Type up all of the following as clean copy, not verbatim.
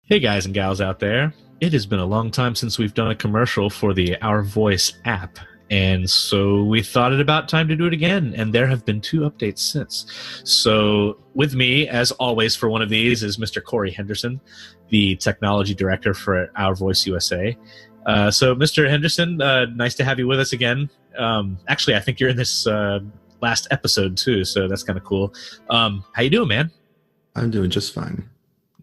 Hey guys and gals out there. It has been a long time since we've done a commercial for the Our Voice app, and so we thought it about time to do it again, and there have been 2 updates since. So with me, as always for one of these, is Mr. Corey Henderson, the technology director for Our Voice USA. So Mr. Henderson, nice to have you with us again. Actually, I think you're in this last episode too, so that's kind of cool. How you doing, man? I'm doing just fine.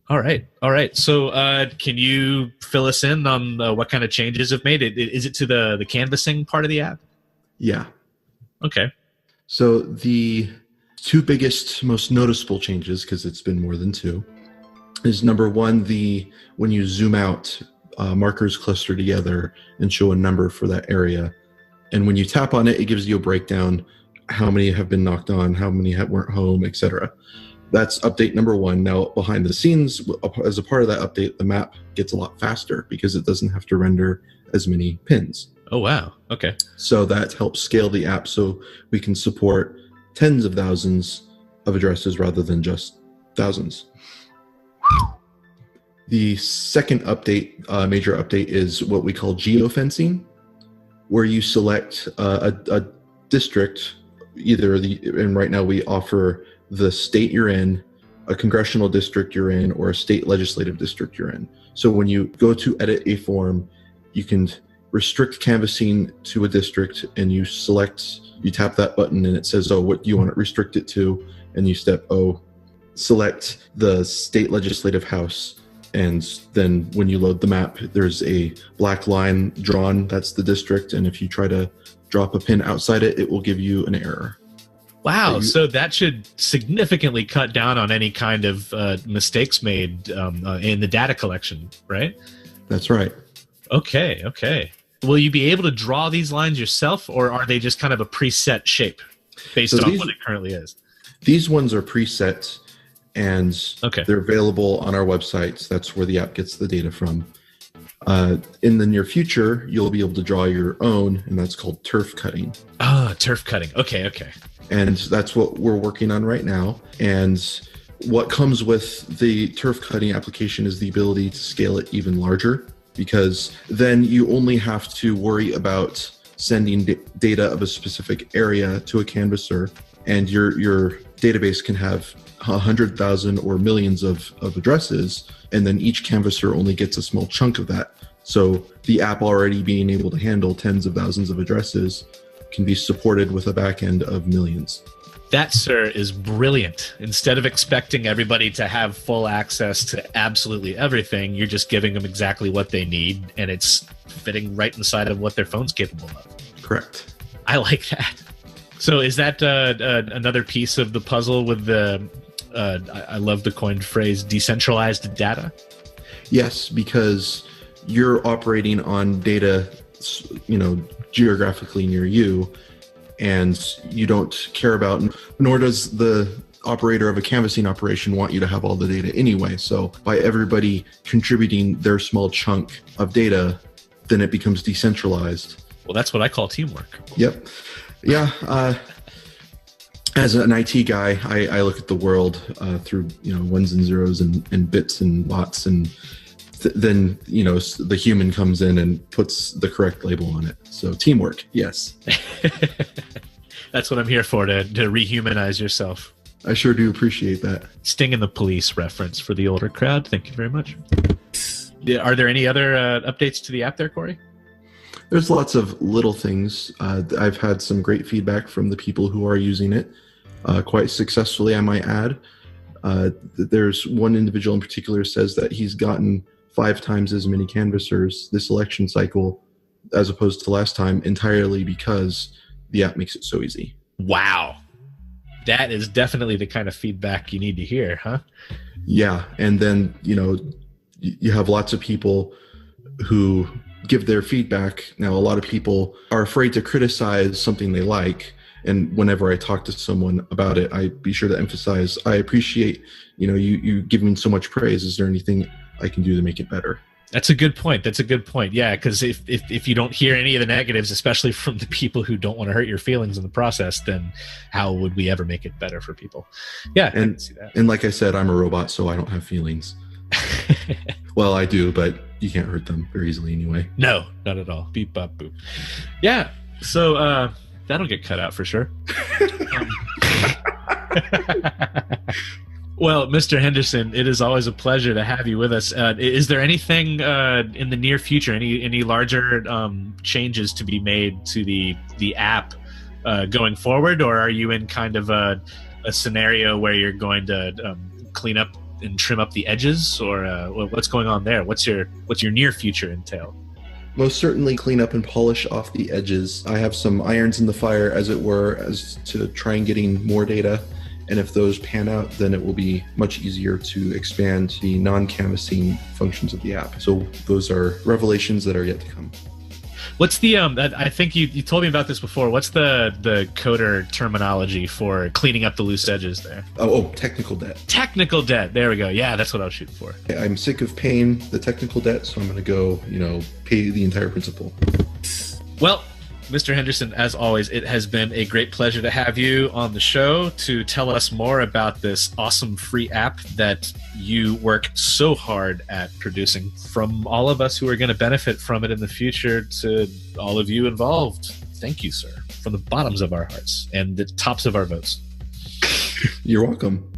All right. So can you fill us in on what kind of changes have made? Is it to the canvassing part of the app? Yeah. Okay. So the 2 biggest, most noticeable changes, because it's been more than 2, is number 1, when you zoom out, markers cluster together and show a number for that area. And when you tap on it, it gives you a breakdown, how many have been knocked on, how many weren't home, etc. That's update number 1. Now, behind the scenes, as a part of that update, the map gets a lot faster because it doesn't have to render as many pins. Oh, wow. Okay. So that helps scale the app so we can support tens of thousands of addresses rather than just thousands. The second update, major update, is what we call geofencing, where you select a district, and right now we offer the state you're in, a congressional district you're in, or a state legislative district you're in. So when you go to edit a form, you can restrict canvassing to a district, and you tap that button and it says, oh, what do you want to restrict it to? And you select the state legislative house. And then when you load the map, there's a black line drawn, that's the district. And if you try to drop a pin outside it, it will give you an error. Wow, so that should significantly cut down on any kind of mistakes made in the data collection, right? That's right. Okay. Will you be able to draw these lines yourself, or are they just kind of a preset shape based on what it currently is? These ones are preset, and they're available on our website. That's where the app gets the data from. In the near future, you'll be able to draw your own, and that's called turf cutting. Turf cutting. Okay. And that's what we're working on right now. And what comes with the turf cutting application is the ability to scale it even larger, because then you only have to worry about sending data of a specific area to a canvasser, and your database can have 100,000 or millions of addresses, and then each canvasser only gets a small chunk of that. So the app already being able to handle tens of thousands of addresses can be supported with a backend of millions. That, sir, is brilliant. Instead of expecting everybody to have full access to absolutely everything, you're just giving them exactly what they need, and it's fitting right inside of what their phone's capable of. Correct. I like that. So is that another piece of the puzzle with the, I love the coined phrase, decentralized data? Yes, because you're operating on data, geographically near you, and you don't care about, nor does the operator of a canvassing operation want you to have all the data anyway. So by everybody contributing their small chunk of data, then it becomes decentralized. Well, that's what I call teamwork. Yep. Yeah. As an IT guy, I look at the world through ones and zeros and bits and lots, and then the human comes in and puts the correct label on it. So teamwork, yes. That's what I'm here for, to rehumanize yourself. I sure do appreciate that. Sting and the Police reference for the older crowd. Thank you very much. Are there any other updates to the app there, Corey? There's lots of little things. I've had some great feedback from the people who are using it quite successfully, I might add. There's one individual in particular says that he's gotten 5 times as many canvassers this election cycle as opposed to last time, entirely because the app makes it so easy. Wow. That is definitely the kind of feedback you need to hear, huh? Yeah. And then, you have lots of people who give their feedback. Now, a lot of people are afraid to criticize something they like. And whenever I talk to someone about it, I be sure to emphasize, I appreciate, you giving so much praise. Is there anything I can do to make it better? That's a good point. Yeah, because if you don't hear any of the negatives, especially from the people who don't want to hurt your feelings in the process, then how would we ever make it better for people? Yeah, and, I can see that. And like I said, I'm a robot, so I don't have feelings. Well, I do, but you can't hurt them very easily anyway. No, not at all. Beep, bop, boop. Yeah, so that'll get cut out for sure. Well, Mr. Henderson, it is always a pleasure to have you with us. Is there anything in the near future, any larger changes to be made to the app going forward, or are you in kind of a scenario where you're going to clean up and trim up the edges, or what's going on there? What's your near future entail? Most certainly clean up and polish off the edges. I have some irons in the fire, as it were, as to try and getting more data. And if those pan out, then it will be much easier to expand the non-canvassing functions of the app. So those are revelations that are yet to come. What's the I think you told me about this before. What's the coder terminology for cleaning up the loose edges there? Oh, technical debt. Technical debt. There we go. Yeah, that's what I was shooting for. I'm sick of paying the technical debt, so I'm going to go, pay the entire principal. Well, Mr. Henderson, as always, it has been a great pleasure to have you on the show to tell us more about this awesome free app that you work so hard at producing. From all of us who are going to benefit from it in the future to all of you involved, thank you, sir, from the bottoms of our hearts and the tops of our votes. You're welcome.